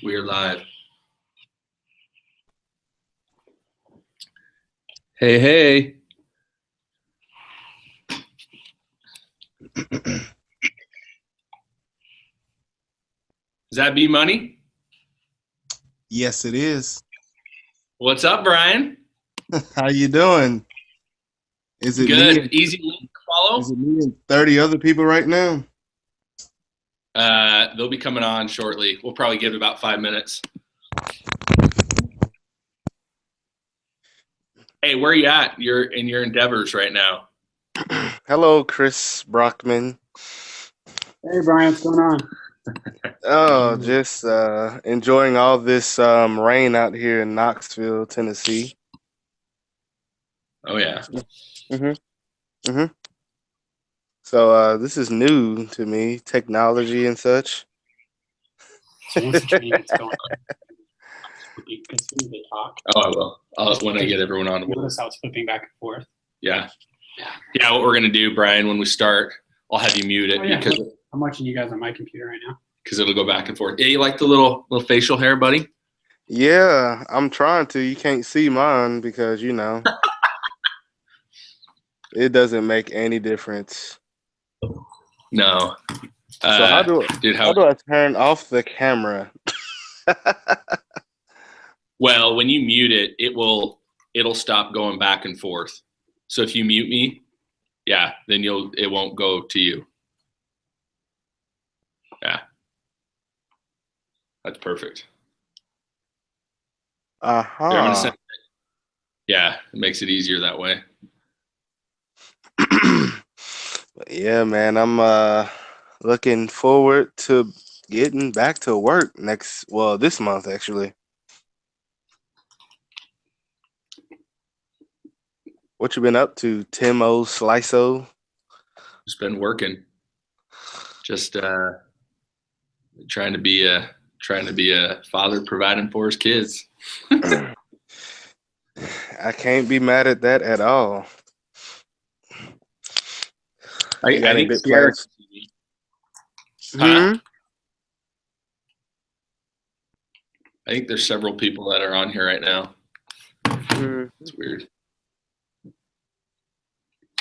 We are live. Hey, hey. Is that B Money? Yes, it is. What's up, Brian? How you doing? Is it me? Good. Easy link to follow. Is it me and 30 other people right now? They'll be coming on shortly. We'll probably give it about 5 minutes. Hey, where are you at? You're in your endeavors right now. Hello, Chris Brockman. Hey, Brian, what's going on? Oh, just enjoying all this rain out here in Knoxville, Tennessee. Oh, yeah. So this is new to me, technology and such. So once you change what's going on, as soon as they talk, Oh, I will. When I get everyone on. notice how it's flipping back and forth. Yeah. What we're going to do, Brian, when we start, I'll have you mute it because I'm watching you guys on my computer right now. Because it'll go back and forth. Yeah, you like the little facial hair, buddy? Yeah, I'm trying to. You can't see mine because, it doesn't make any difference. No. So how do I turn off the camera? Well, when you mute it, it'll stop going back and forth. So if you mute me, then it won't go to you. Yeah. That's perfect. Uh-huh. Yeah, it makes it easier that way. Yeah, man, I'm looking forward to getting back to work this month actually. What you been up to, Timo Sliso? Just been working. Just trying to be a father providing for his kids. I can't be mad at that at all. I think Sierra can see me. Huh? I think there's several people that are on here right now. It's weird.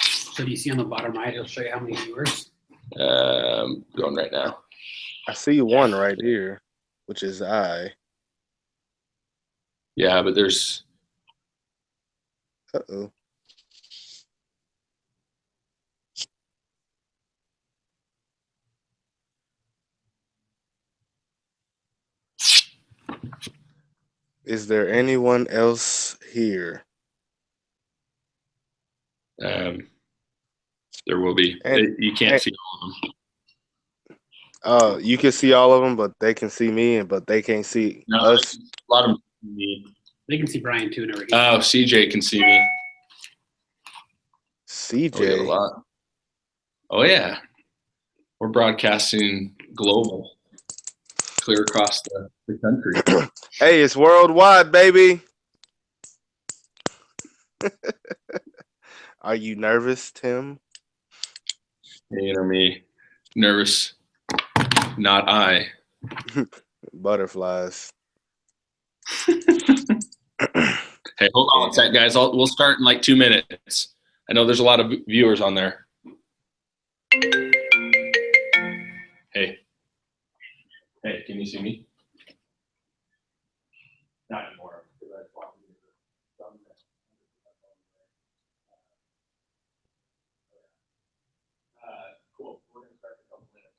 So do you see on the bottom right, it'll show you how many viewers? Going right now. I see one right here, which is I. Yeah, but there's... Uh-oh. Is there anyone else here? There will be. You can't see all of them. Oh, you can see all of them, but they can see me, but they can't see us. A lot of them can see me. They can see Brian too and everything. Oh, CJ can see me. CJ. We have a lot. Oh yeah, we're broadcasting global, clear across the country. Hey, it's worldwide, baby. Are you nervous, Tim? You know me, nervous. Not I. Butterflies. Hey, hold on a sec, guys. We'll start in like 2 minutes. I know there's a lot of viewers on there. Hey, can you see me? Not anymore. Cool. We're going to start in a couple minutes.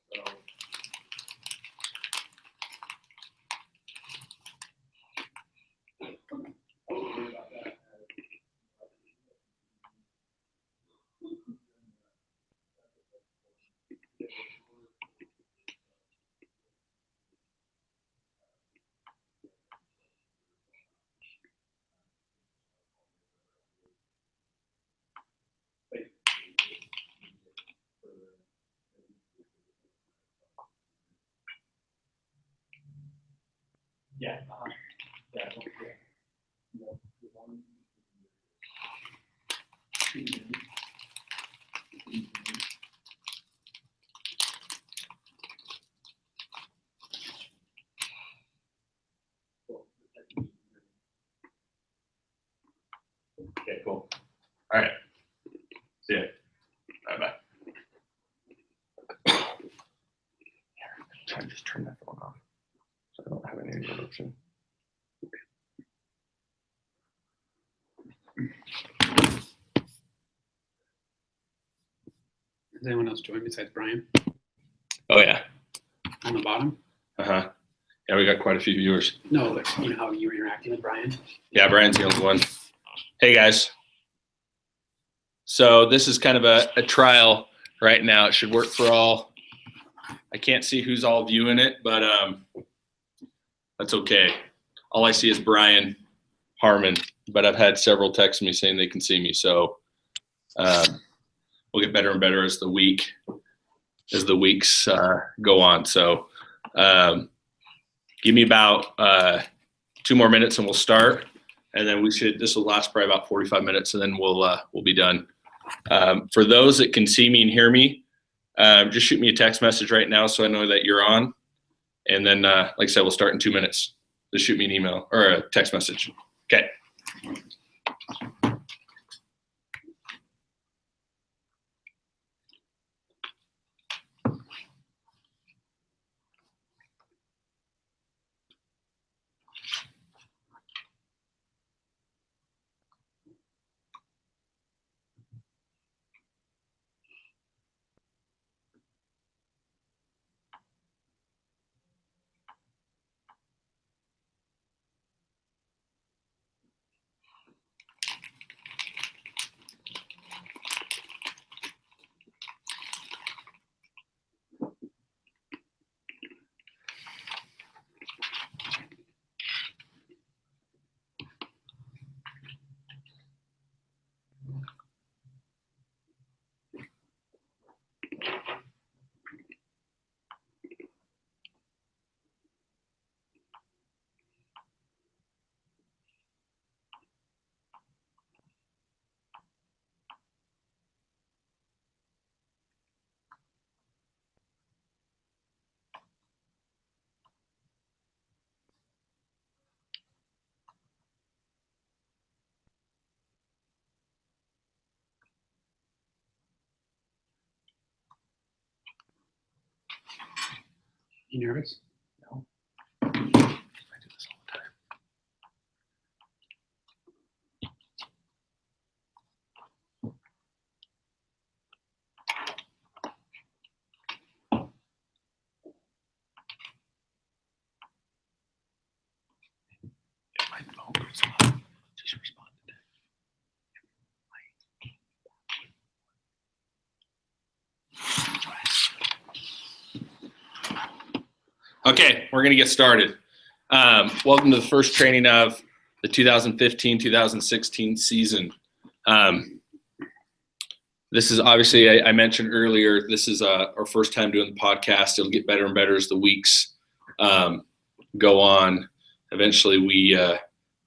Yeah. Okay, cool. All right. See ya. Bye-bye. Try to just turn that phone off so I don't have any interruption. Has anyone else joined besides Brian Oh, yeah. on the bottom? Uh-huh. Yeah, we got quite a few viewers. No, but you know how you were interacting with Brian? Yeah, Brian's the only one. Hey, guys. So this is kind of a trial right now. It should work for all. I can't see who's all viewing it, but that's okay. All I see is Brian Harmon, but I've had several text me saying they can see me. So we'll get better and better as the weeks go on. So give me about 2 more minutes and we'll start. And then this will last probably about 45 minutes and then we'll be done. For those that can see me and hear me, just shoot me a text message right now so I know that you're on. And then, like I said, we'll start in 2 minutes. Just shoot me an email or a text message. Okay. You nervous? No. I do this all the time. If my phone goes off, just respond to that. Okay, we're going to get started. Welcome to the first training of the 2015-2016 season. This is obviously, I mentioned earlier, this is our first time doing the podcast. It'll get better and better as the weeks go on. Eventually, we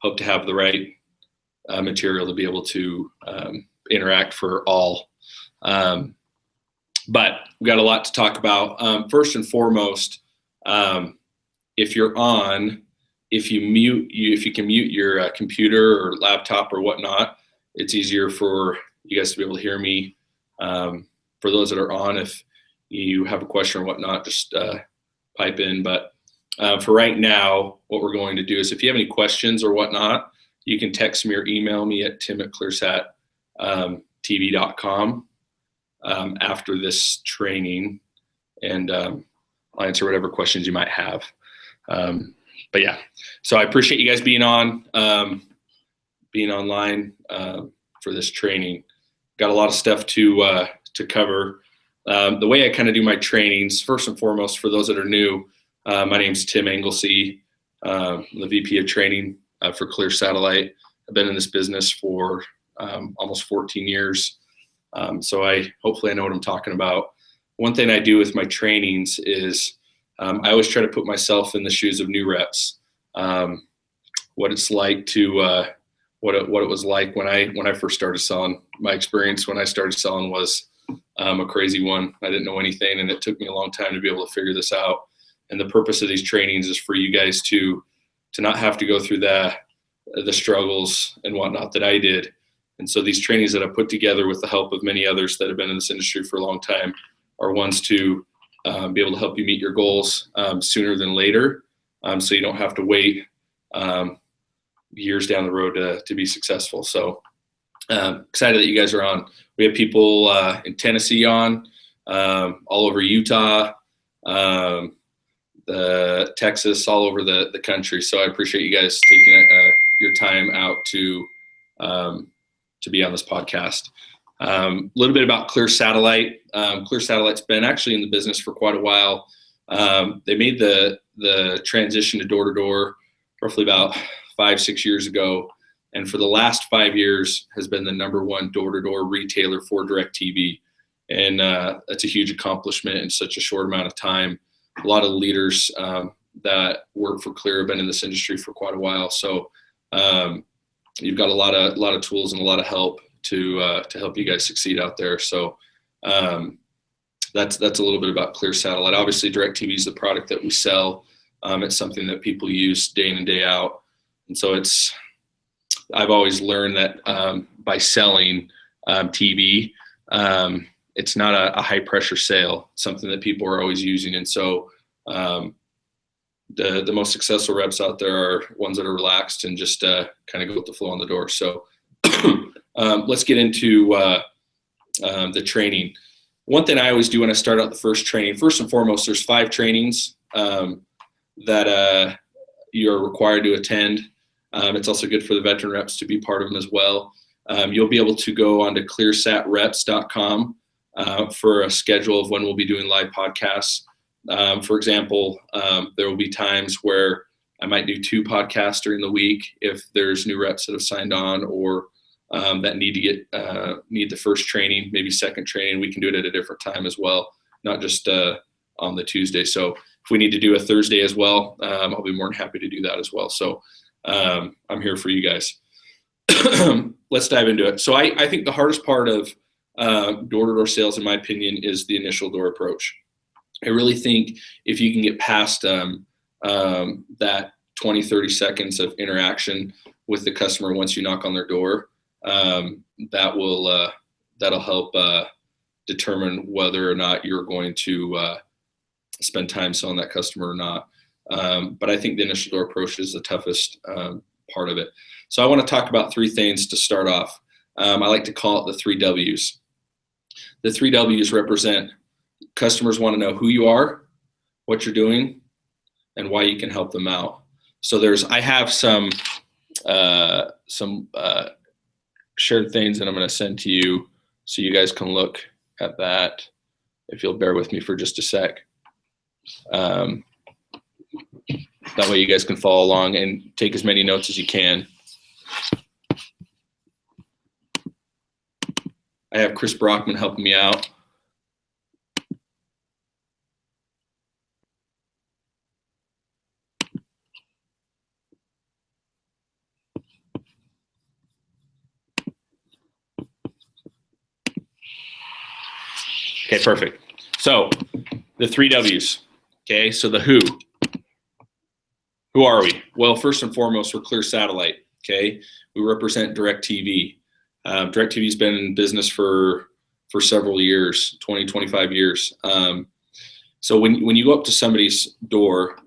hope to have the right material to be able to interact for all. But we got a lot to talk about. First and foremost, if you're on, if you can mute your computer or laptop or whatnot, it's easier for you guys to be able to hear me. For those that are on, if you have a question or whatnot, just pipe in. But for right now, what we're going to do is if you have any questions or whatnot, you can text me or email me at tim@clearsat.tv.com after this training, and I'll answer whatever questions you might have. But yeah, so I appreciate you guys being on, being online for this training. Got a lot of stuff to cover. The way I kind of do my trainings, first and foremost, for those that are new, my name's Tim Anglesey. I'm the VP of training for Clear Satellite. I've been in this business for almost 14 years. So hopefully I know what I'm talking about. One thing I do with my trainings is I always try to put myself in the shoes of new reps. What it's like to what it was like when I first started selling. My experience when I started selling was a crazy one. I didn't know anything, and it took me a long time to be able to figure this out. And the purpose of these trainings is for you guys to not have to go through the struggles and whatnot that I did, And so these trainings that I put together with the help of many others that have been in this industry for a long time are ones to be able to help you meet your goals sooner than later, so you don't have to wait years down the road to be successful. So excited that you guys are on. We have people in Tennessee on, all over Utah, Texas, all over the country. So I appreciate you guys taking your time out to be on this podcast. A little bit about Clear Satellite. Clear Satellite's been actually in the business for quite a while. They made the transition to door-to-door roughly about 5-6 years ago, and for the last 5 years has been the #1 door-to-door retailer for DirecTV. And that's a huge accomplishment in such a short amount of time. A lot of leaders that work for Clear have been in this industry for quite a while. So you've got a lot of tools and a lot of help to help you guys succeed out there. So that's a little bit about Clear Satellite. Obviously, DirecTV is the product that we sell. It's something that people use day in and day out. And so I've always learned that by selling TV, it's not a high pressure sale, something that people are always using. And so the most successful reps out there are ones that are relaxed and just kind of go with the flow on the door. So let's get into the training. One thing I always do when I start out the first training, first and foremost, there's 5 trainings that you're required to attend. It's also good for the veteran reps to be part of them as well. You'll be able to go onto clearsatreps.com for a schedule of when we'll be doing live podcasts. For example, there will be times where I might do 2 podcasts during the week if there's new reps that have signed on or that need the first training, maybe second training. We can do it at a different time as well, not just on the Tuesday. So if we need to do a Thursday as well, I'll be more than happy to do that as well. So I'm here for you guys. Let's dive into it. So I think the hardest part of door-to-door sales, in my opinion, is the initial door approach. I really think if you can get past that 20, 30 seconds of interaction with the customer once you knock on their door, that'll help determine whether or not you're going to spend time selling that customer or not. But I think the initial door approach is the toughest part of it. So I want to talk about 3 things to start off. I like to call it the 3 W's. The 3 W's represent customers want to know who you are, what you're doing, and why you can help them out. So I have some shared things that I'm going to send to you so you guys can look at that if you'll bear with me for just a sec. That way you guys can follow along and take as many notes as you can. I have Chris Brockman helping me out. Okay, perfect. So the 3 W's. Okay, so the who. Who are we? Well, first and foremost, we're Clear Satellite. Okay, we represent DirecTV. DirecTV has been in business for several years, 20, 25 years. So when you go up to somebody's door,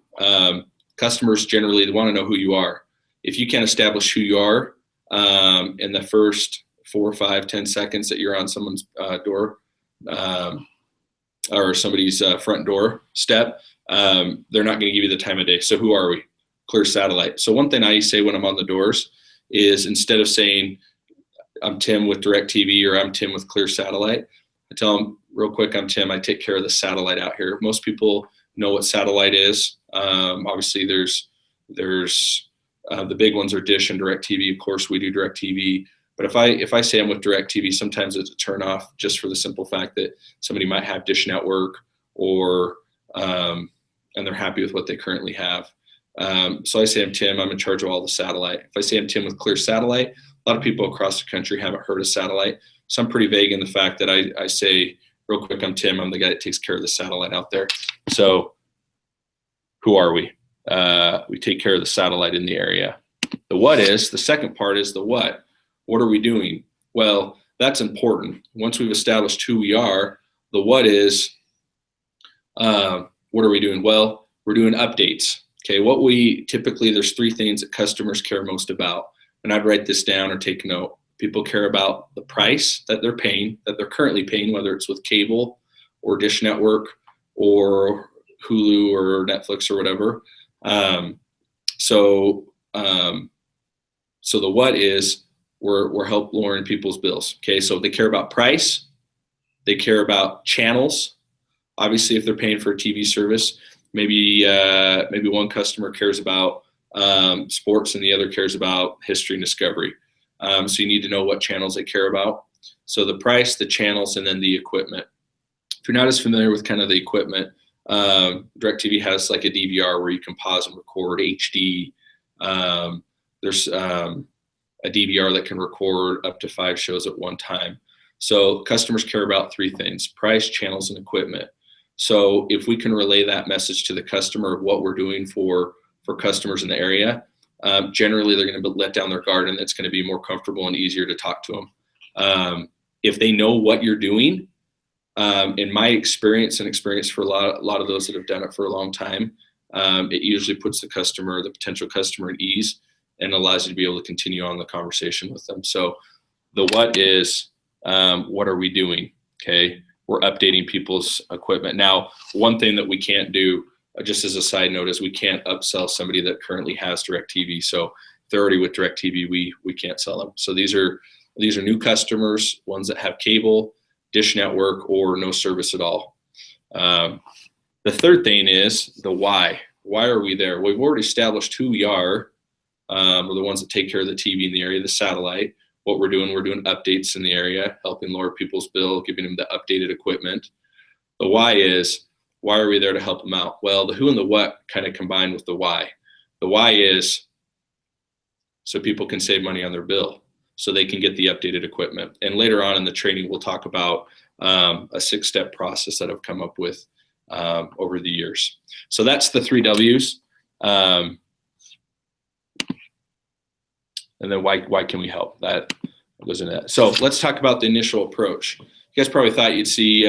customers generally want to know who you are. If you can't establish who you are in the first 4, 5, 10 seconds that you're on someone's door or somebody's front door step, they're not going to give you the time of day. So who are we? Clear Satellite. So one thing I say when I'm on the doors is, instead of saying I'm Tim with DirecTV or I'm Tim with Clear Satellite, I tell them real quick, I'm Tim. I take care of the satellite out here. Most people know what satellite is. Obviously, there's the big ones are Dish and DirecTV. Of course, we do DirecTV. But if I say I'm with DirecTV, sometimes it's a turnoff, just for the simple fact that somebody might have Dish Network or and they're happy with what they currently have. So I say I'm Tim. I'm in charge of all the satellite. If I say I'm Tim with Clear Satellite, a lot of people across the country haven't heard of satellite. So I'm pretty vague in the fact that I say real quick, I'm Tim. I'm the guy that takes care of the satellite out there. So who are we? We take care of the satellite in the area. The what is, the second part is the what. What are we doing? Well, that's important. Once we've established who we are, the what is, what are we doing? Well, we're doing updates. Okay, what we typically, there's three things that customers care most about. And I'd write this down or take note. People care about the price that they're paying, that they're currently paying, whether it's with cable or Dish Network or Hulu or Netflix or whatever. So the what is, we're help lowering people's bills. Okay, so they care about price, they care about channels. Obviously, if they're paying for a TV service, maybe one customer cares about sports and the other cares about history and discovery. So you need to know what channels they care about. So the price, the channels, and then the equipment. If you're not as familiar with kind of the equipment, DirecTV has like a DVR where you can pause and record HD. There's a DVR that can record up to 5 shows at one time. So customers care about three things: price, channels, and equipment. So if we can relay that message to the customer of what we're doing for customers in the area, generally they're going to let down their guard, and it's going to be more comfortable and easier to talk to them. If they know what you're doing, in my experience and experience for a lot of those that have done it for a long time, it usually puts the potential customer at ease and allows you to be able to continue on the conversation with them. So the what is, what are we doing? Okay, we're updating people's equipment. Now, one thing that we can't do, just as a side note, is we can't upsell somebody that currently has DirecTV. So if they're already with DirecTV, we can't sell them. So these are new customers, ones that have cable, Dish Network, or no service at all. The third thing is the why. Why are we there? We've already established who we are. We're the ones that take care of the TV in the area, the satellite. What we're doing updates in the area, helping lower people's bill, giving them the updated equipment. The why is, why are we there to help them out? Well, the who and the what kind of combine with the why. The why is so people can save money on their bill, so they can get the updated equipment. And later on in the training, we'll talk about a 6-step process that I've come up with over the years. So that's the 3 W's. And then why can we help? That goes into that. So let's talk about the initial approach. You guys probably thought you'd see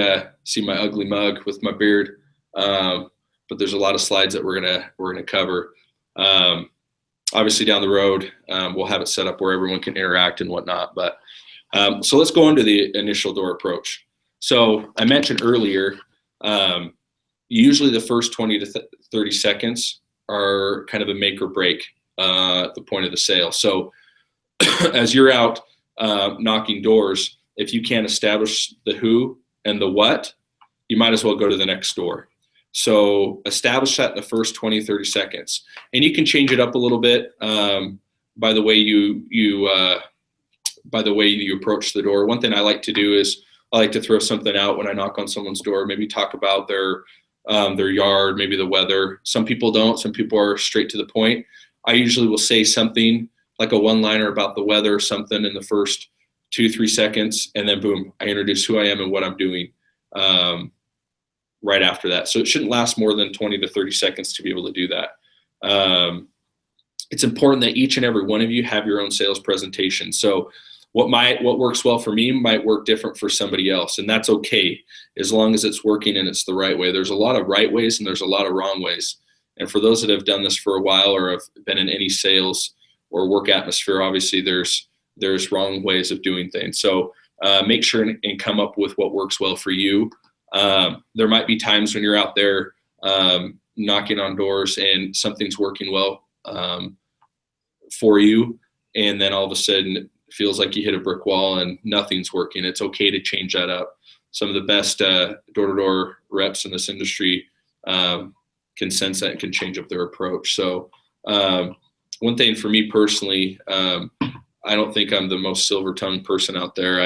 my ugly mug with my beard, but there's a lot of slides that we're gonna cover. Obviously down the road, we'll have it set up where everyone can interact and whatnot. But so let's go into the initial door approach. So I mentioned earlier, usually the first 20 to 30 seconds are kind of a make or break at the point of the sale. So as you're out knocking doors, if you can't establish the who and the what, you might as well go to the next door. So establish that in the first 20, 30 seconds. And you can change it up a little bit by the way you approach the door. One thing I like to do is I like to throw something out when I knock on someone's door, maybe talk about their yard, maybe the weather. Some people don't. Some people are straight to the point. I usually will say something like a one-liner about the weather or something in the first 2-3 seconds, and then boom, I introduce who I am and what I'm doing right after that. So it shouldn't last more than 20 to 30 seconds to be able to do that. It's important that each and every one of you have your own sales presentation. So what works well for me might work different for somebody else, and that's okay as long as it's working and it's the right way. There's a lot of right ways and there's a lot of wrong ways. And for those that have done this for a while or have been in any sales or work atmosphere, obviously there's wrong ways of doing things. So make sure and come up with what works well for you. There might be times when you're out there knocking on doors and something's working well for you, and then all of a sudden it feels like you hit a brick wall and nothing's working. It's okay to change that up. Some of the best door-to-door reps in this industry can sense that and can change up their approach. So one thing for me personally, I don't think I'm the most silver-tongued person out there.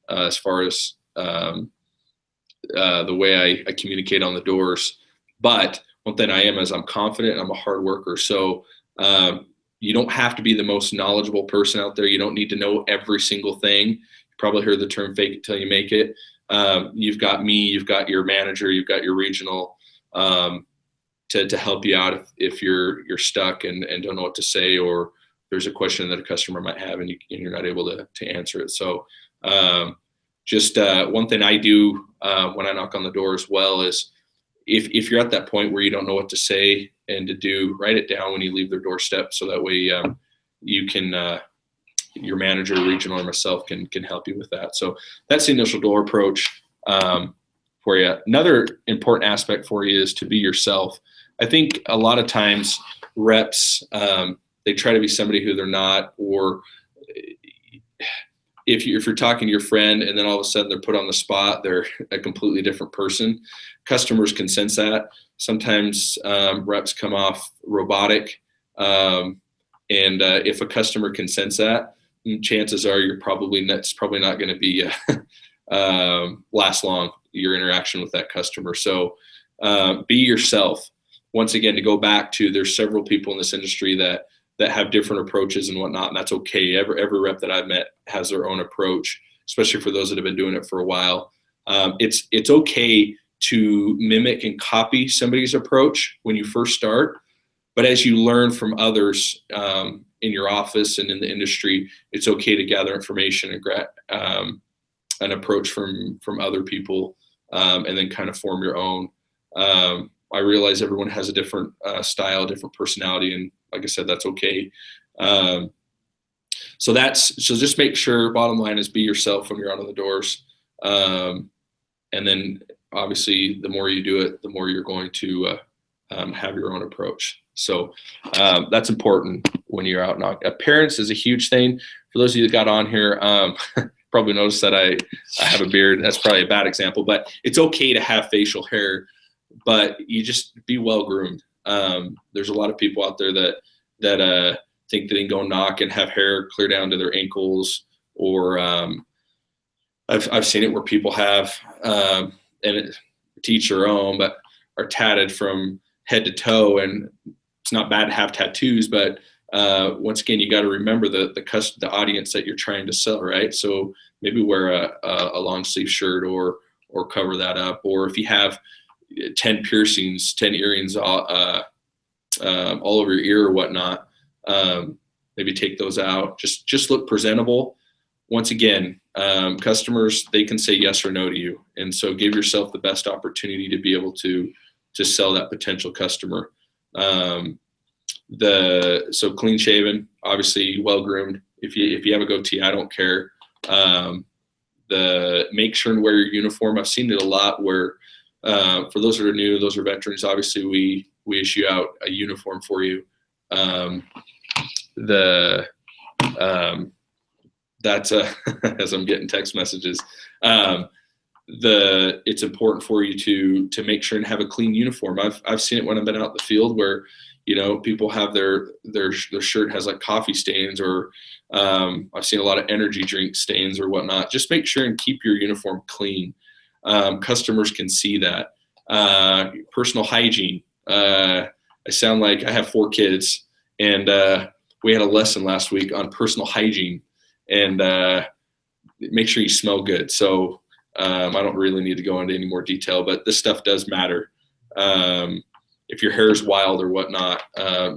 As far as the way I communicate on the doors, but one thing I am is I'm confident and I'm a hard worker. So you don't have to be the most knowledgeable person out there. You don't need to know every single thing. You probably heard the term fake it till you make it. You've got me, you've got your manager, you've got your regional to help you out if you're stuck and don't know what to say, or there's a question that a customer might have and you're not able to answer it. So just one thing I do when I knock on the door as well is if you're at that point where you don't know what to say and to do, write it down when you leave their doorstep, so that way you can your manager, regional, or myself can help you with that. So that's the initial door approach for you. Another important aspect for you is to be yourself. I think a lot of times reps, they try to be somebody who they're not, or if you're talking to your friend and then all of a sudden they're put on the spot, they're a completely different person. Customers can sense that. Sometimes reps come off robotic. And if a customer can sense that, chances are that's probably not going to be last long, your interaction with that customer. So be yourself. Once again, to go back to, there's several people in this industry that have different approaches and whatnot, and that's okay. Every rep that I've met has their own approach, especially for those that have been doing it for a while. It's okay to mimic and copy somebody's approach when you first start, but as you learn from others in your office and in the industry, it's okay to gather information and an approach from other people, and then kind of form your own. I realize everyone has a different style, different personality, and like I said, that's okay. So just make sure, bottom line is be yourself when you're out on the doors. And then obviously the more you do it, the more you're going to have your own approach. So that's important when you're out. Appearance is a huge thing. For those of you that got on here, probably noticed that I have a beard. That's probably a bad example, but it's okay to have facial hair, but you just be well groomed. There's a lot of people out there that think they can go knock and have hair clear down to their ankles, or I've seen it where people have to each their own, but are tatted from head to toe. And it's not bad to have tattoos, but once again, you got to remember the audience that you're trying to sell, right? So maybe wear a long sleeve shirt or cover that up, or if you have 10 piercings, 10 earrings all over your ear or whatnot, maybe take those out. Just look presentable. Once again, customers, they can say yes or no to you, and so give yourself the best opportunity to be able to sell that potential customer. So clean shaven, obviously well groomed. If you have a goatee, I don't care. Make sure and wear your uniform. I've seen it a lot where for those that are new, those are veterans, obviously we issue out a uniform for you. That's as I'm getting text messages. It's important for you to make sure and have a clean uniform. I've seen it when I've been out in the field where, people have their shirt has like coffee stains, or I've seen a lot of energy drink stains or whatnot. Just make sure and keep your uniform clean. Customers can see that. Personal hygiene. I sound like I have 4 kids, and we had a lesson last week on personal hygiene, and make sure you smell good. So I don't really need to go into any more detail, but this stuff does matter. If your hair is wild or whatnot,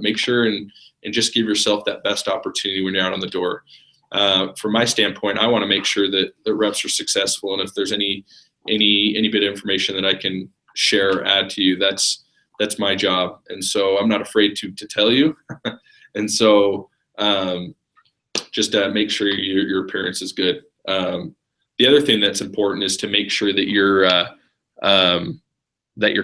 make sure and just give yourself that best opportunity when you're out on the door. From my standpoint, I want to make sure that the reps are successful, and if there's any bit of information that I can share or add to you, that's my job. And so I'm not afraid to tell you. And so just make sure your appearance is good. The other thing that's important is to make sure that you're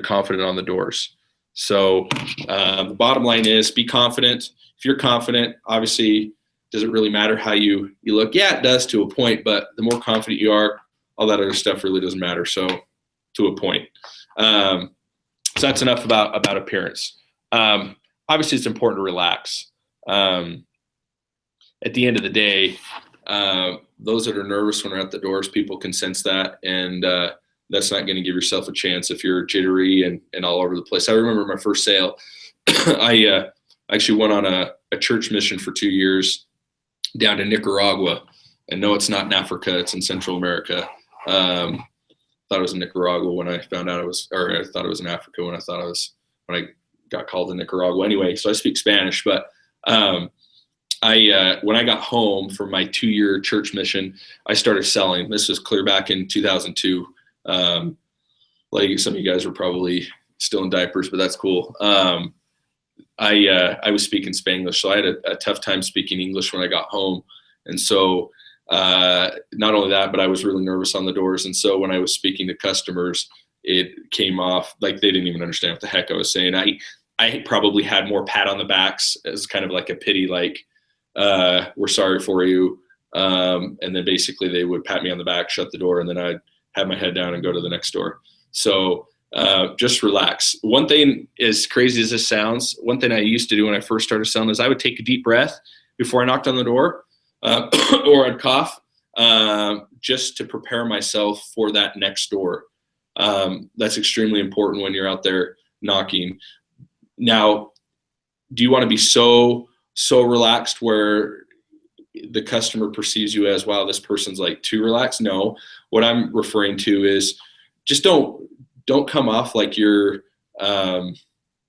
confident on the doors. So the bottom line is be confident. If you're confident, obviously, does it really matter how you look? Yeah, it does to a point, but the more confident you are, all that other stuff really doesn't matter. So to a point. So that's enough about appearance. Obviously, it's important to relax. At the end of the day, those that are nervous when they're at the doors, people can sense that, and that's not going to give yourself a chance if you're jittery and all over the place. I remember my first sale. I actually went on a church mission for 2 years down to Nicaragua. And no, it's not in Africa. It's in Central America. Thought it was in Nicaragua when I found out I thought it was in Africa when I got called to Nicaragua. Anyway, so I speak Spanish, but when I got home from my 2-year church mission, I started selling. This was clear back in 2002. Like some of you guys were probably still in diapers, but that's cool. I was speaking Spanglish, so I had a tough time speaking English when I got home. And so not only that, but I was really nervous on the doors. And so when I was speaking to customers, it came off like they didn't even understand what the heck I was saying. I probably had more pat on the backs as kind of like a pity, like, we're sorry for you. And then basically they would pat me on the back, shut the door, and then I'd have my head down and go to the next door. So just relax. One thing, as crazy as this sounds, one thing I used to do when I first started selling is I would take a deep breath before I knocked on the door, or I'd cough, just to prepare myself for that next door. That's extremely important when you're out there knocking. Now, do you want to be so relaxed where the customer perceives you as, wow, this person's like too relaxed? No, what I'm referring to is just don't come off like you're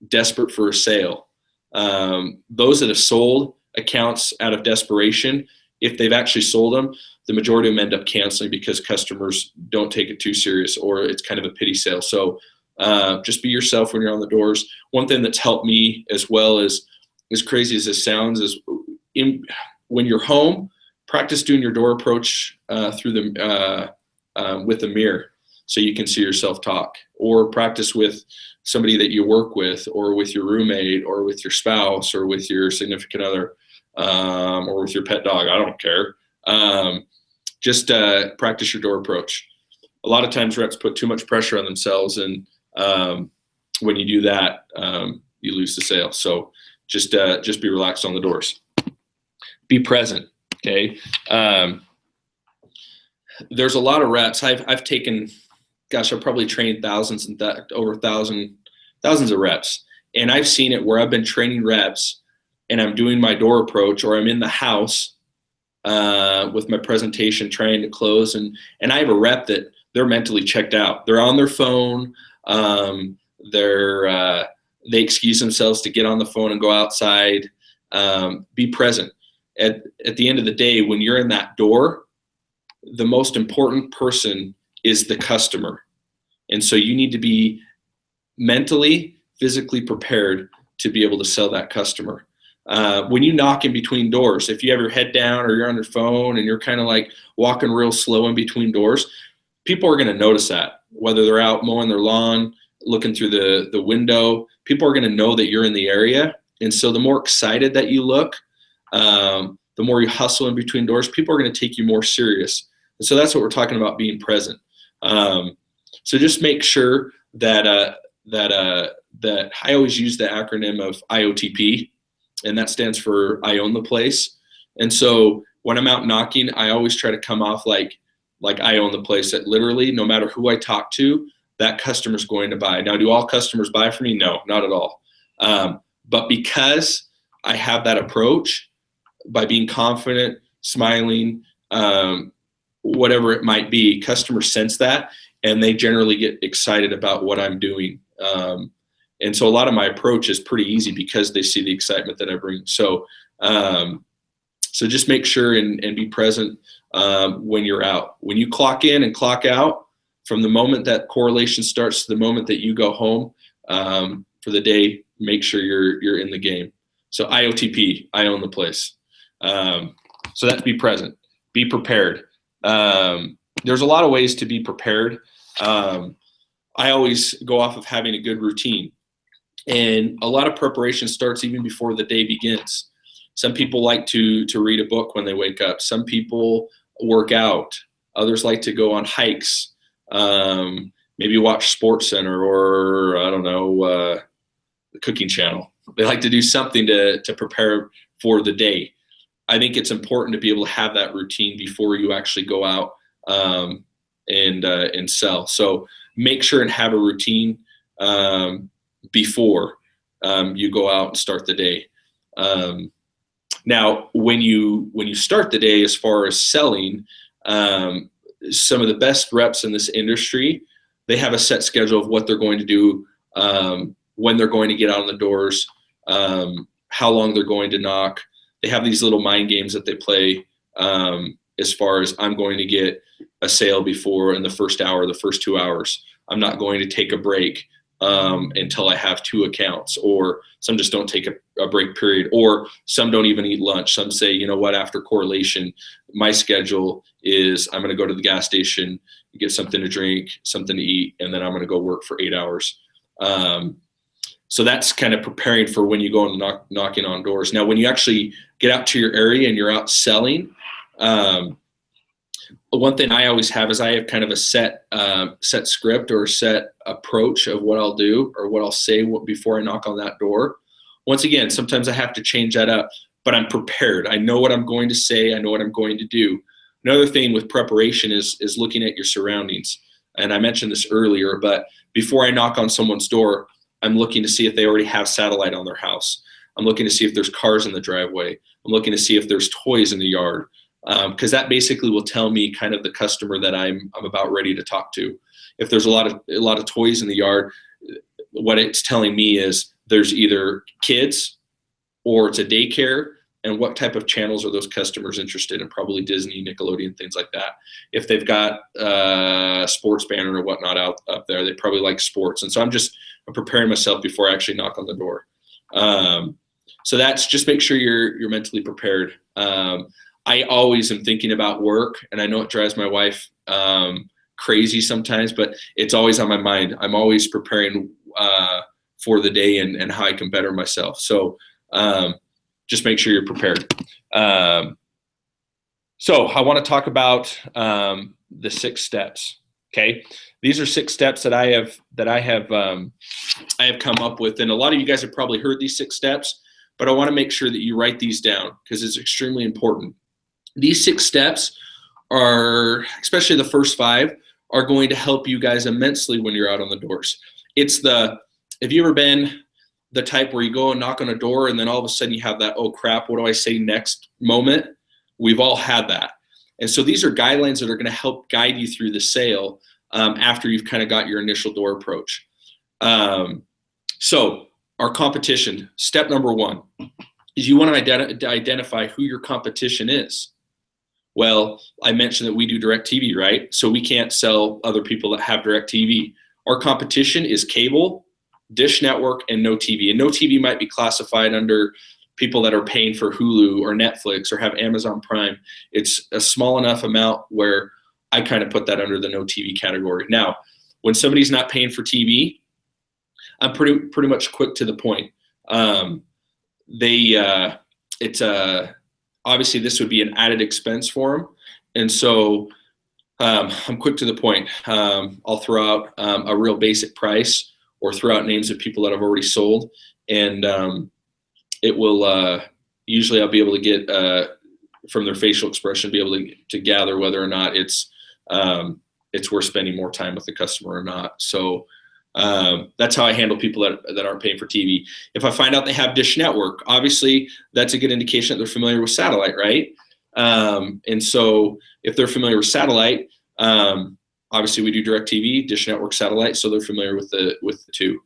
desperate for a sale. Those that have sold accounts out of desperation, if they've actually sold them, the majority of them end up canceling because customers don't take it too serious, or it's kind of a pity sale. So just be yourself when you're on the doors. One thing that's helped me as well is, as crazy as this sounds, is when you're home, practice doing your door approach through the with the mirror, so you can see yourself talk, or practice with somebody that you work with, or with your roommate, or with your spouse, or with your significant other, or with your pet dog. I don't care. Just practice your door approach. A lot of times reps put too much pressure on themselves, and when you do that, you lose the sale. So just be relaxed on the doors. Be present. Okay. There's a lot of reps. I've taken, gosh, I've probably trained thousands and over thousands of reps. And I've seen it where I've been training reps and I'm doing my door approach, or I'm in the house with my presentation trying to close. And I have a rep that they're mentally checked out. They're on their phone. They excuse themselves to get on the phone and go outside. Be present. At the end of the day, when you're in that door, the most important person is the customer. And so you need to be mentally, physically prepared to be able to sell that customer. When you knock in between doors, if you have your head down or you're on your phone and you're kind of like walking real slow in between doors, people are going to notice that, whether they're out mowing their lawn, looking through the window. People are going to know that you're in the area. And so the more excited that you look, the more you hustle in between doors, people are going to take you more serious. And so that's what we're talking about, being present. So just make sure that I always use the acronym of IOTP, and that stands for I own the place. And so when I'm out knocking, I always try to come off like I own the place, that literally no matter who I talk to, that customer's going to buy. Now, do all customers buy from me? No, not at all. But because I have that approach, by being confident, smiling, whatever it might be, customers sense that, and they generally get excited about what I'm doing. And so a lot of my approach is pretty easy because they see the excitement that I bring. So so just make sure and be present when you're out. When you clock in and clock out, from the moment that correlation starts to the moment that you go home for the day, make sure you're in the game. So IOTP, I own the place. So that's be present, be prepared. There's a lot of ways to be prepared. I always go off of having a good routine, and a lot of preparation starts even before the day begins. Some people like to read a book when they wake up. Some people work out. Others like to go on hikes. Maybe watch Sports Center, or I don't know, the Cooking Channel. They like to do something to prepare for the day. I think it's important to be able to have that routine before you actually go out and sell. So make sure and have a routine before you go out and start the day. Now, when you start the day, as far as selling, some of the best reps in this industry, they have a set schedule of what they're going to do, when they're going to get out on the doors, how long they're going to knock. they have these little mind games that they play as far as I'm going to get a sale before in the first hour, the first 2 hours. I'm not going to take a break until I have 2 accounts, or some just don't take a break period, or some don't even eat lunch. Some say, you know what, after correlation, my schedule is I'm going to go to the gas station, get something to drink, something to eat, and then I'm going to go work for 8 hours. So that's kind of preparing for when you go and knocking on doors. Now, when you actually get out to your area and you're out selling, one thing I always have is I have kind of a set script or set approach of what I'll do or what I'll say before I knock on that door. Once again, sometimes I have to change that up, but I'm prepared. I know what I'm going to say. I know what I'm going to do. Another thing with preparation is looking at your surroundings. And I mentioned this earlier, but before I knock on someone's door, I'm looking to see if they already have satellite on their house. I'm looking to see if there's cars in the driveway. I'm looking to see if there's toys in the yard. Because that basically will tell me kind of the customer that I'm about ready to talk to. If there's a lot of toys in the yard, what it's telling me is there's either kids or it's a daycare, and what type of channels are those customers interested in? Probably Disney, Nickelodeon, things like that. If they've got a sports banner or whatnot up there, they probably like sports. And so I'm preparing myself before I actually knock on the door. So that's just make sure you're mentally prepared. I always am thinking about work, and I know it drives my wife crazy sometimes, but it's always on my mind. I'm always preparing for the day and how I can better myself. So just make sure you're prepared. So I want to talk about the 6 steps. Okay, these are 6 steps that I have come up with, and a lot of you guys have probably heard these 6 steps, but I want to make sure that you write these down because it's extremely important. These 6 steps are, especially the first 5, are going to help you guys immensely when you're out on the doors. Have you ever been the type where you go and knock on a door and then all of a sudden you have that, oh crap, what do I say next moment? We've all had that. And so these are guidelines that are going to help guide you through the sale after you've kind of got your initial door approach. So our competition, step number 1 is you want to identify who your competition is. Well, I mentioned that we do DirecTV, right? So we can't sell other people that have DirecTV. Our competition is cable, Dish Network, and No TV. And No TV might be classified under people that are paying for Hulu or Netflix or have Amazon Prime. It's a small enough amount where I kind of put that under the No TV category. Now, when somebody's not paying for TV, I'm pretty much quick to the point. Obviously this would be an added expense for them. And so I'm quick to the point. I'll throw out a real basic price or throw out names of people that I've already sold. And it will, usually I'll be able to get from their facial expression, be able to gather whether or not it's worth spending more time with the customer or not. So that's how I handle people that aren't paying for TV. If I find out they have Dish Network, obviously that's a good indication that they're familiar with satellite, right? And so if they're familiar with satellite, obviously we do DirecTV, Dish Network, satellite, so they're familiar with the 2.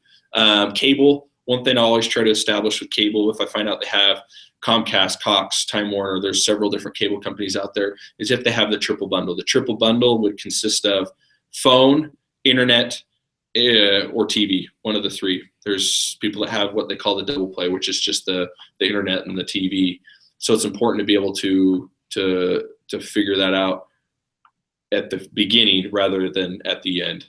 Cable, one thing I always try to establish with cable, if I find out they have Comcast, Cox, Time Warner, there's several different cable companies out there, is if they have the triple bundle. The triple bundle would consist of phone, internet, or TV, one of the 3. There's people that have what they call the double play, which is just the internet and the TV. So it's important to be able to figure that out at the beginning rather than at the end,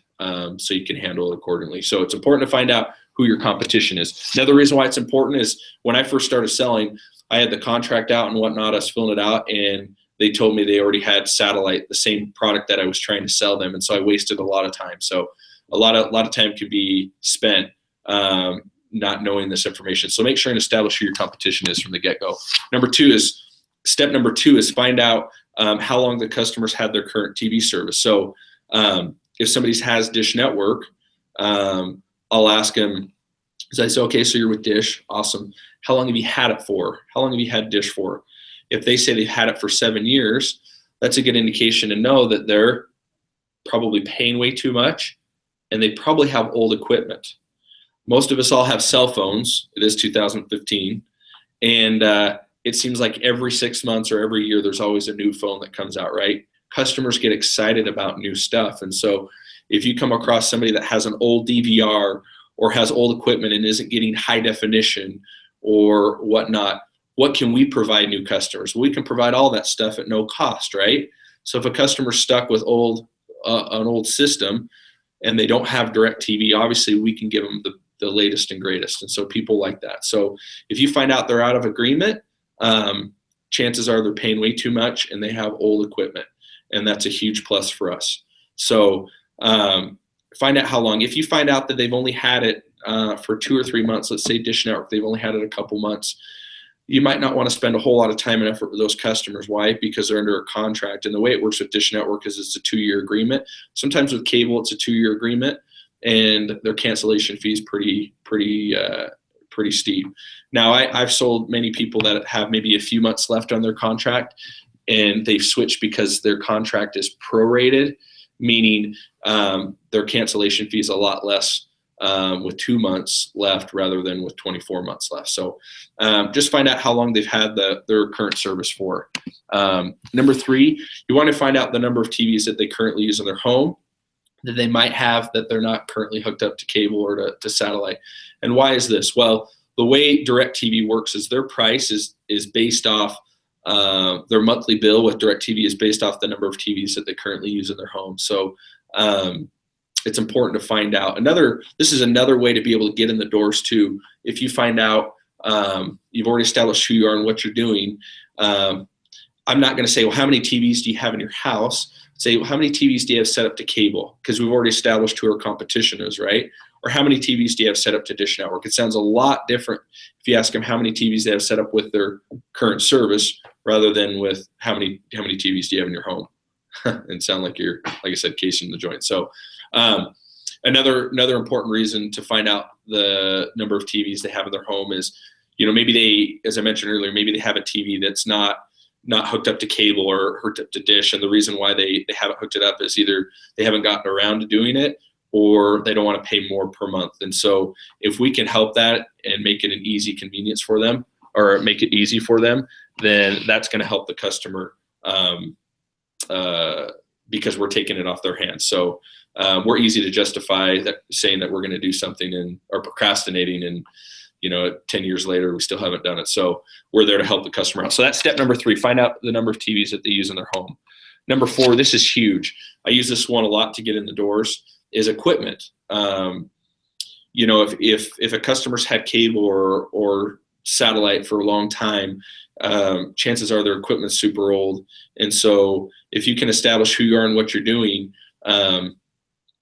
so you can handle it accordingly. So it's important to find out who your competition is. Another reason why it's important is when I first started selling, I had the contract out and whatnot, I was filling it out, and they told me they already had satellite, the same product that I was trying to sell them, and so I wasted a lot of time. So a lot of time could be spent not knowing this information. So make sure and establish who your competition is from the get-go. Step number two is find out how long the customers had their current TV service. So if somebody has Dish Network, I'll ask them, so I say, okay, so you're with Dish, awesome. How long have you had it for? How long have you had Dish for? If they say they've had it for 7 years, that's a good indication to know that they're probably paying way too much, and they probably have old equipment. Most of us all have cell phones. It is 2015. And it seems like every 6 months or every year, there's always a new phone that comes out, right? Customers get excited about new stuff. And so if you come across somebody that has an old DVR or has old equipment and isn't getting high definition or whatnot, what can we provide new customers? We can provide all that stuff at no cost, right? So if a customer's stuck with an old system and they don't have DirecTV, obviously we can give them the latest and greatest. And so people like that. So if you find out they're out of agreement, chances are they're paying way too much and they have old equipment. And that's a huge plus for us. So find out how long. If you find out that they've only had it for 2 or 3 months, let's say Dish Network, they've only had it a couple months, you might not want to spend a whole lot of time and effort with those customers. Why? Because they're under a contract. And the way it works with Dish Network is it's a 2-year agreement. Sometimes with cable, it's a 2-year agreement, and their cancellation fee is pretty steep. Now, I've sold many people that have maybe a few months left on their contract, and they've switched because their contract is prorated, meaning their cancellation fee is a lot less with 2 months left rather than with 24 months left. So just find out how long they've had their current service for. Number 3, you want to find out the number of TVs that they currently use in their home that they might have that they're not currently hooked up to cable or to satellite. And why is this? Well, the way DirecTV works is their price is based off their monthly bill with DirecTV is based off the number of TVs that they currently use in their home. So it's important to find out. This is another way to be able to get in the doors too. If you find out you've already established who you are and what you're doing, I'm not going to say, well, how many TVs do you have in your house? Say, well, how many TVs do you have set up to cable? Because we've already established who our competition is, right? Or how many TVs do you have set up to Dish Network? It sounds a lot different if you ask them how many TVs they have set up with their current service rather than with how many TVs do you have in your home. And sound like you're, like I said, casing the joint. So another important reason to find out the number of TVs they have in their home is, maybe they, as I mentioned earlier, maybe they have a TV that's not hooked up to cable or hooked up to Dish. And the reason why they haven't hooked it up is either they haven't gotten around to doing it or they don't want to pay more per month. And so if we can help that and make it an easy convenience for them or make it easy for them, then that's going to help the customer because we're taking it off their hands. So we're easy to justify saying that we're going to do something or procrastinating and 10 years later, we still haven't done it. So we're there to help the customer out. So that's step number 3, find out the number of TVs that they use in their home. Number 4, this is huge. I use this one a lot to get in the doors, is equipment. If a customer's had cable or satellite for a long time, chances are their equipment's super old. And so if you can establish who you are and what you're doing and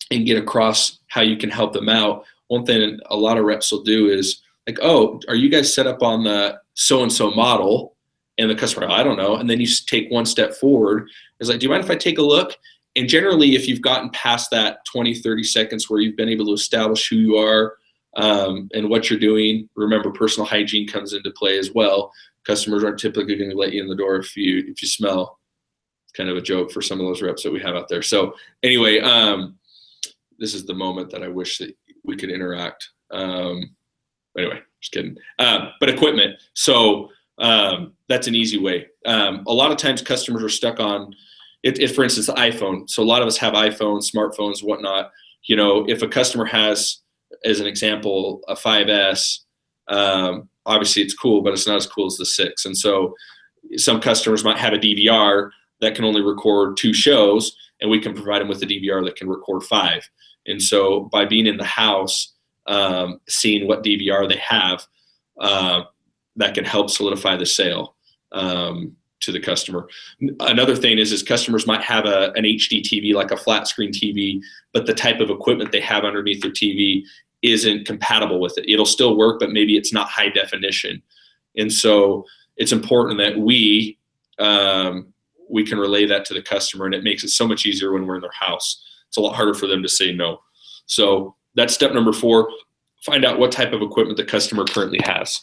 get across how you can help them out, one thing a lot of reps will do is, like, oh, are you guys set up on the so-and-so model? And the customer, I don't know. And then you take one step forward. It's like, do you mind if I take a look? And generally, if you've gotten past that 20, 30 seconds where you've been able to establish who you are and what you're doing, remember personal hygiene comes into play as well. Customers aren't typically going to let you in the door if you smell. It's kind of a joke for some of those reps that we have out there. So anyway, this is the moment that I wish that we could interact. Anyway, just kidding. But equipment. So that's an easy way. A lot of times customers are stuck on it. For instance, the iPhone. So a lot of us have iPhones, smartphones, whatnot. If a customer has, as an example, a 5S, obviously it's cool, but it's not as cool as the 6. And so some customers might have a DVR that can only record 2 shows, and we can provide them with a DVR that can record 5. And so by being in the house, seeing what DVR they have, that can help solidify the sale to the customer. Another thing is customers might have an HD TV, like a flat screen TV, but the type of equipment they have underneath their TV isn't compatible with it. It'll still work, but maybe it's not high definition. And so it's important that we can relay that to the customer, and it makes it so much easier when we're in their house. It's a lot harder for them to say no. So that's step number 4. Find out what type of equipment the customer currently has.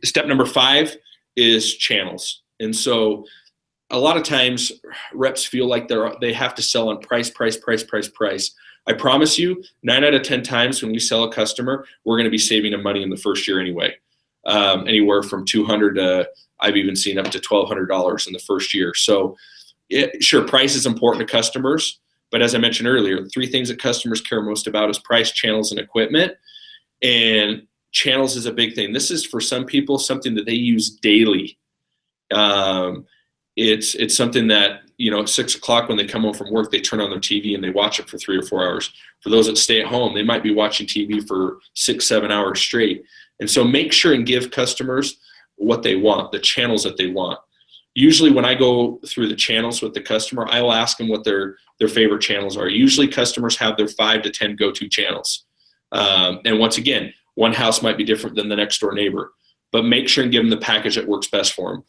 Step number 5 is channels. And so a lot of times reps feel like they have to sell on price. I promise you, 9 out of 10 times when we sell a customer, we're going to be saving them money in the first year anyway. anywhere from $200 to I've even seen up to $1,200 in the first year. So sure, price is important to customers, but as I mentioned earlier, 3 things that customers care most about is price, channels, and equipment. And channels is a big thing. This is for some people something that they use daily. It's something that, at 6 o'clock when they come home from work, they turn on their TV and they watch it for 3 or 4 hours. For those that stay at home, they might be watching TV for 6, 7 hours straight. And so make sure and give customers what they want, the channels that they want. Usually when I go through the channels with the customer, I will ask them what their favorite channels are. Usually customers have their 5 to 10 go-to channels. And once again, one house might be different than the next door neighbor, but make sure and give them the package that works best for them.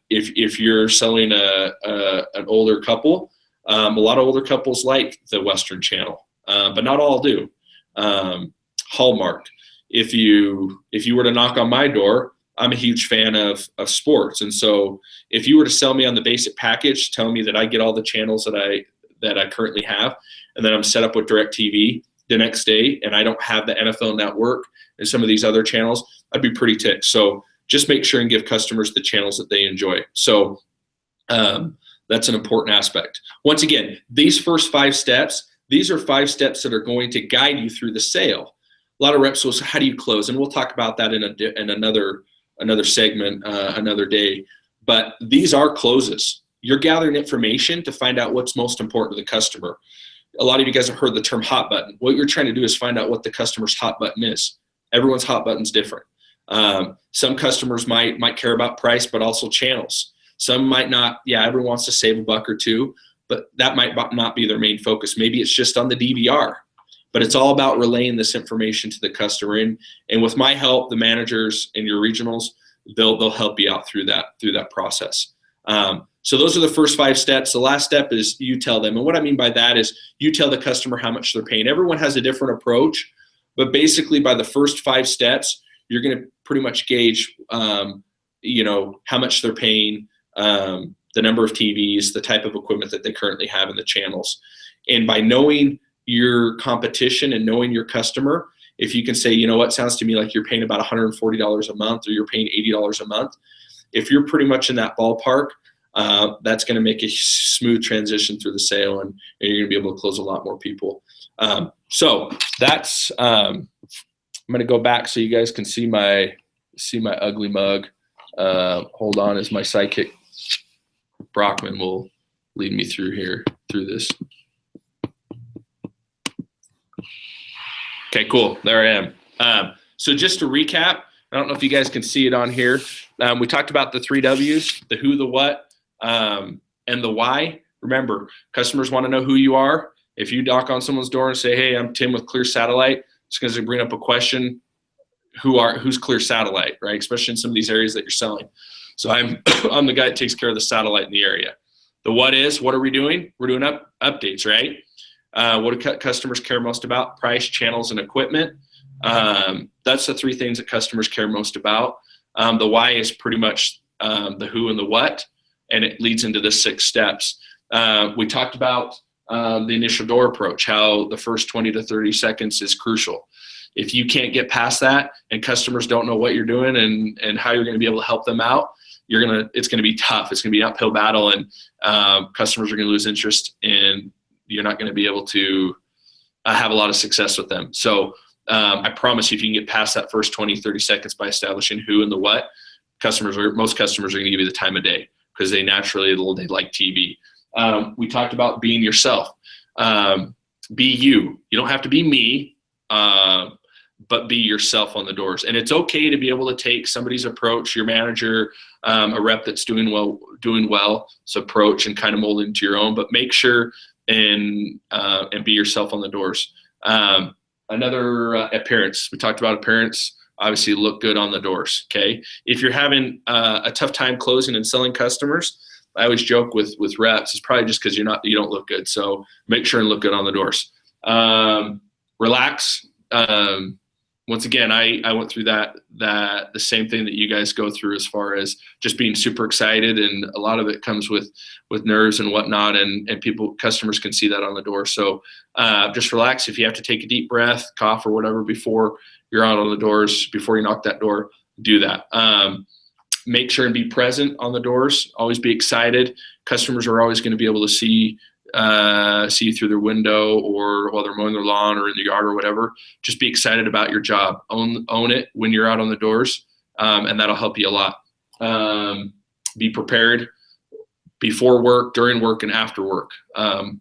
If you're selling an older couple, a lot of older couples like the Western channel, but not all do. Hallmark. If you were to knock on my door, I'm a huge fan of sports. And so if you were to sell me on the basic package, tell me that I get all the channels that I currently have, and then I'm set up with DirecTV the next day, and I don't have the NFL Network and some of these other channels, I'd be pretty ticked. So just make sure and give customers the channels that they enjoy. So that's an important aspect. Once again, these first 5 steps, these are 5 steps that are going to guide you through the sale. A lot of reps will say, how do you close? And we'll talk about that in another segment, another day. But these are closes. You're gathering information to find out what's most important to the customer. A lot of you guys have heard the term hot button. What you're trying to do is find out what the customer's hot button is. Everyone's hot button's different. Some customers might care about price, but also channels. Some might not. Yeah, everyone wants to save $1 or $2, but that might not be their main focus. Maybe it's just on the DVR. But it's all about relaying this information to the customer. And with my help, the managers and your regionals, they'll help you out through that process. So those are the first 5 steps. The last step is you tell them. And what I mean by that is you tell the customer how much they're paying. Everyone has a different approach, but basically by the first 5 steps, you're going to pretty much gauge, how much they're paying, the number of TVs, the type of equipment that they currently have in the channels. And by knowing your competition and knowing your customer, if you can say, sounds to me like you're paying about $140 a month or you're paying $80 a month. If you're pretty much in that ballpark, that's going to make a smooth transition through the sale, and you're going to be able to close a lot more people. So that's, I'm going to go back so you guys can see my ugly mug. Hold on, as my sidekick Brockman will lead me through this. Okay, cool. There I am. So just to recap, I don't know if you guys can see it on here. We talked about the 3 W's, the who, the what, and the why. Remember, customers want to know who you are. If you knock on someone's door and say, hey, I'm Tim with Clear Satellite, it's going to bring up a question, who's Clear Satellite, right? Especially in some of these areas that you're selling. So I'm the guy that takes care of the satellite in the area. The what are we doing? We're doing updates, right? What do customers care most about? Price, channels, and equipment. That's the 3 things that customers care most about. The why is pretty much the who and the what, and it leads into the 6 steps. We talked about the initial door approach, how the first 20 to 30 seconds is crucial. If you can't get past that and customers don't know what you're doing and how you're going to be able to help them out, it's going to be tough. It's going to be an uphill battle, and customers are going to lose interest, and you're not going to be able to have a lot of success with them. So I promise you, if you can get past that first 20, 30 seconds by establishing who and the what, most customers are going to give you the time of day because they like TV. We talked about being yourself. Be you. You don't have to be me, but be yourself on the doors. And it's okay to be able to take somebody's approach, your manager, a rep that's doing well's approach, and kind of mold it into your own. But make sure and be yourself on the doors. Another appearance. We talked about appearance. Obviously, look good on the doors. Okay. If you're having a tough time closing and selling customers, I always joke with reps, it's probably just because you don't look good. So make sure and look good on the doors. Relax. Once again, I went through the same thing that you guys go through as far as just being super excited, and a lot of it comes with nerves and whatnot, and customers can see that on the door. So just relax. If you have to take a deep breath, cough or whatever before you're out on the doors, before you knock that door, do that. Make sure and be present on the doors. Always be excited. Customers are always going to be able to see you through their window or while they're mowing their lawn or in the yard or whatever. Just be excited about your job. Own it when you're out on the doors, and that'll help you a lot. Be prepared before work, during work, and after work.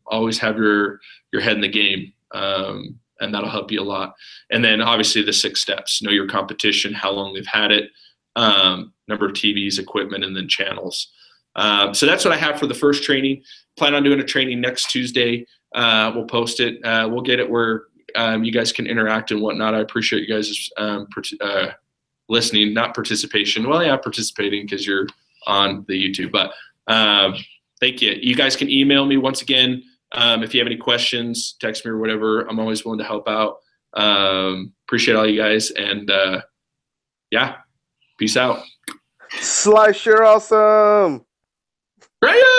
Always have your head in the game, and that'll help you a lot. And then obviously the 6 steps: know your competition, how long they've had it, number of TVs, equipment, and then channels. So that's what I have for the first training. Plan on doing a training next Tuesday. We'll post it. We'll get it where you guys can interact and whatnot. I appreciate you guys listening, not participation. Well, yeah, participating because you're on the YouTube. But thank you. You guys can email me once again. If you have any questions, text me or whatever. I'm always willing to help out. Appreciate all you guys. And yeah, peace out. Slice, you're awesome. Raya!